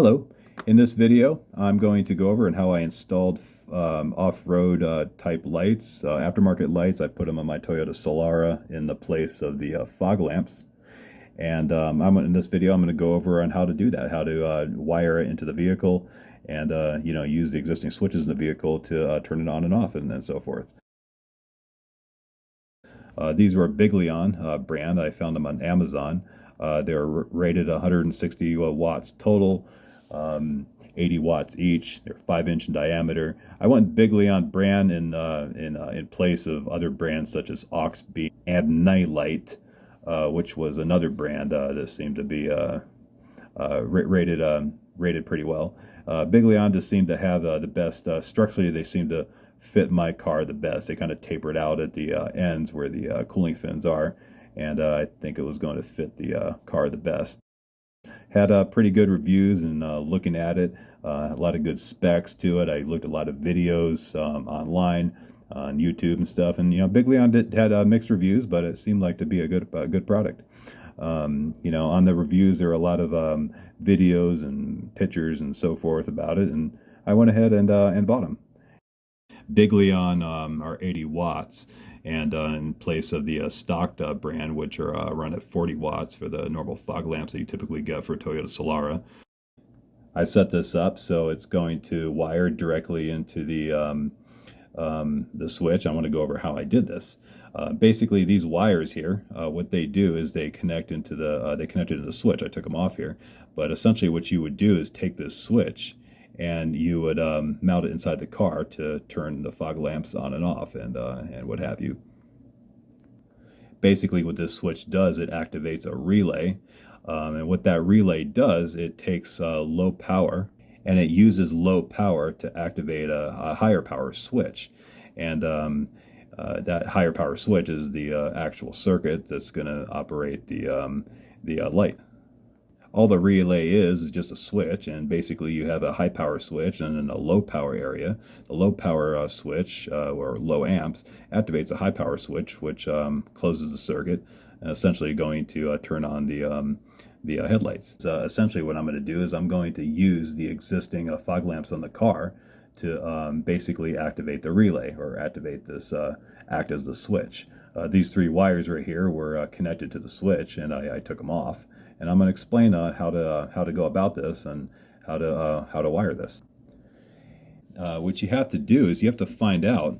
Hello. In this video, I'm going to go over and how I installed off-road type lights, aftermarket lights. I put them on my Toyota Solara in the place of the fog lamps. And in this video, I'm going to go over on how to do that, how to wire it into the vehicle, and use the existing switches in the vehicle to turn it on and off, and so forth. These were a Biglion brand. I found them on Amazon. They're rated 160 watts total, 80 watts each. They're 5-inch in diameter. I went Biglion brand in place of other brands such as Oxbeam and Nightlight, which was another brand that seemed to be rated pretty well. Biglion just seemed to have the best structurally. They seemed to fit my car the best. They kind of tapered out at the ends where the cooling fins are, and I think it was going to fit the car the best. Had pretty good reviews, and looking at it, a lot of good specs to it. I looked at a lot of videos online on YouTube and stuff, and Biglion had mixed reviews, but it seemed like to be a good product. On the reviews, there are a lot of videos and pictures and so forth about it, and I went ahead and bought them. Biglion are 80 watts, and in place of the stocked brand, which are run at 40 watts for the normal fog lamps that you typically get for a Toyota Solara. I set this up so it's going to wire directly into the switch. I want to go over how I did this. Basically, these wires here, what they do is they connect into the switch. I took them off here, but essentially what you would do is take this switch and you would mount it inside the car to turn the fog lamps on and off, and what have you. Basically, what this switch does, it activates a relay, and what that relay does, it takes low power, and it uses low power to activate a higher power switch. And that higher power switch is the actual circuit that's going to operate the light. All the relay is just a switch, and basically you have a high power switch and then a low power area. The low power switch, or low amps, activates a high power switch, which closes the circuit, essentially going to turn on the headlights. Essentially what I'm going to do is I'm going to use the existing fog lamps on the car to basically activate the relay, or activate this, act as the switch. These three wires right here were connected to the switch, and I took them off. And I'm going to explain how to go about this and how to wire this. What you have to do is you have to find out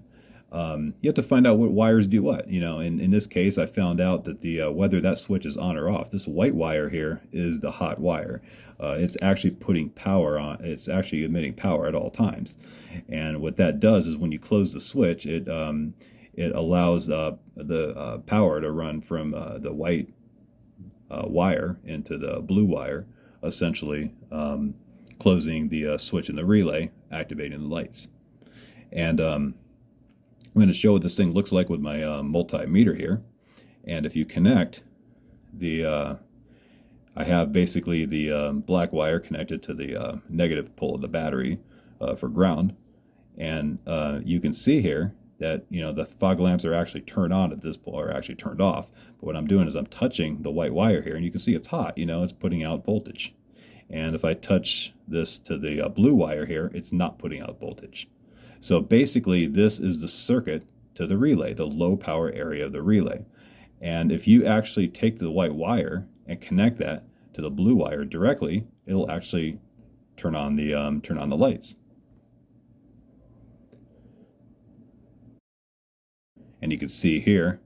what wires do what. In this case, I found out that whether that switch is on or off. This white wire here is the hot wire. It's actually putting power on. It's actually emitting power at all times. And what that does is when you close the switch, it allows the power to run from the white wire into the blue wire, essentially closing the switch in the relay, activating the lights. And I'm going to show what this thing looks like with my multimeter here. And if you connect I have basically the black wire connected to the negative pole of the battery for ground, and you can see here that the fog lamps are actually turned on at this point, or actually turned off. But what I'm doing is I'm touching the white wire here, and you can see it's hot. It's putting out voltage. And if I touch this to the blue wire here, it's not putting out voltage. So basically, this is the circuit to the relay, the low power area of the relay. And if you actually take the white wire and connect that to the blue wire directly, it'll actually turn on the lights. And you can see here,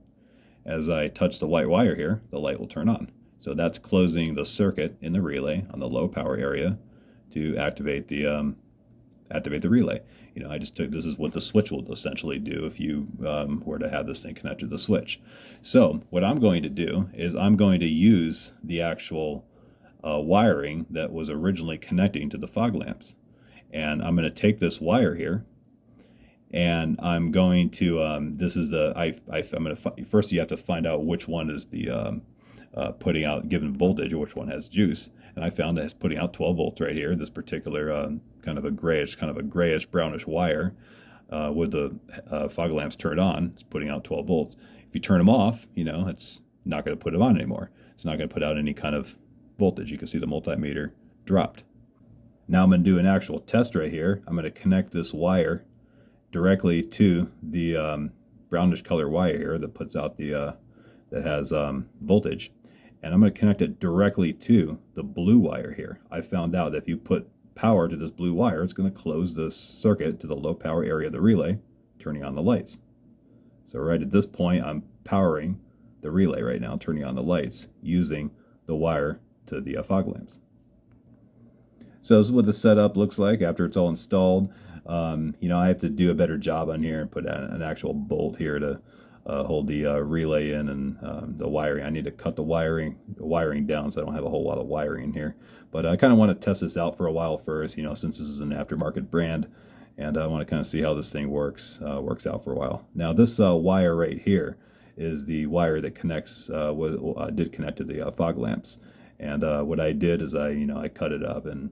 as I touch the white wire here, the light will turn on. So that's closing the circuit in the relay on the low power area to activate the relay. This is what the switch will essentially do if you were to have this thing connected to the switch. So what I'm going to do is I'm going to use the actual wiring that was originally connecting to the fog lamps. And I'm going to take this wire here, and I'm going to I'm going to first you have to find out which one is the putting out given voltage, or which one has juice. And I found that it's putting out 12 volts right here. This particular kind of a grayish brownish wire with the fog lamps turned on, it's putting out 12 volts. If you turn them off, it's not going to put them on anymore. It's not going to put out any kind of voltage. You can see the multimeter dropped. Now I'm going to do an actual test right here. I'm going to connect this wire directly to the brownish color wire here that puts out the that has voltage, and I'm going to connect it directly to the blue wire here. I found out that if you put power to this blue wire, it's going to close the circuit to the low power area of the relay, turning on the lights. So right at this point, I'm powering the relay right now, turning on the lights using the wire to the fog lamps. So this is what the setup looks like after it's all installed. I have to do a better job on here and put an actual bolt here to hold the relay in, and the wiring. I need to cut the wiring down so I don't have a whole lot of wiring in here. But I kind of want to test this out for a while first, since this is an aftermarket brand, and I want to kind of see how this thing works out for a while. Now this wire right here is the wire that connects, did connect to the fog lamps. And what I did is I cut it up and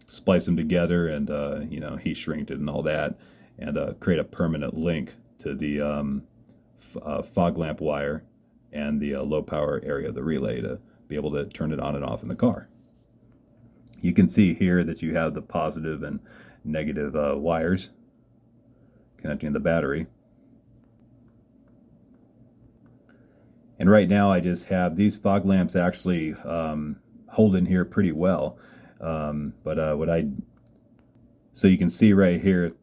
splice them together, and heat shrinked it and all that, and create a permanent link to the fog lamp wire and the low power area of the relay to be able to turn it on and off in the car. You can see here that you have the positive and negative wires connecting the battery. And right now I just have these fog lamps actually hold in here pretty well. So you can see right here,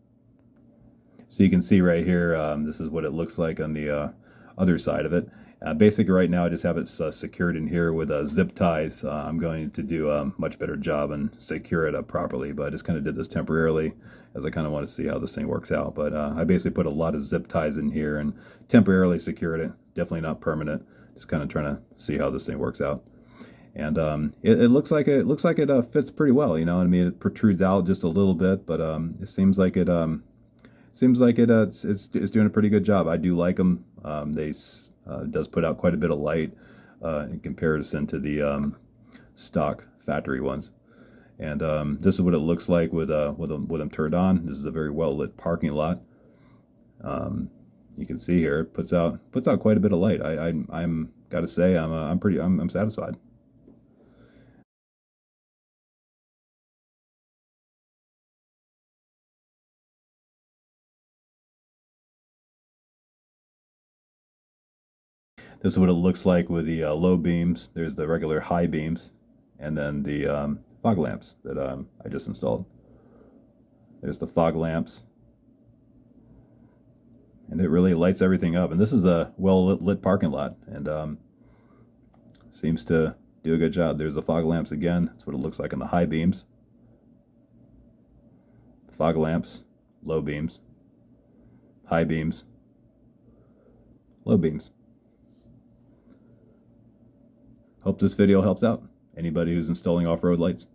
this is what it looks like on the other side of it. Basically right now I just have it secured in here with zip ties. I'm going to do a much better job and secure it up properly, but I just kind of did this temporarily as I kind of want to see how this thing works out. But I basically put a lot of zip ties in here and temporarily secured it. Definitely not permanent. Just kind of trying to see how this thing works out. And it looks like it fits pretty well. I mean, it protrudes out just a little bit, but it seems like it's doing a pretty good job. I do like them. They does put out quite a bit of light in comparison to the stock factory ones. And this is what it looks like with them turned on. This is a very well lit parking lot. You can see here it puts out quite a bit of light. I'm got to say I'm satisfied. This is what it looks like with the low beams. There's the regular high beams, and then the fog lamps that I just installed. There's the fog lamps, and it really lights everything up. And this is a well-lit parking lot, and seems to do a good job. There's the fog lamps again. That's what it looks like on the high beams. Fog lamps, low beams, high beams, low beams. Hope this video helps out anybody who's installing off-road lights.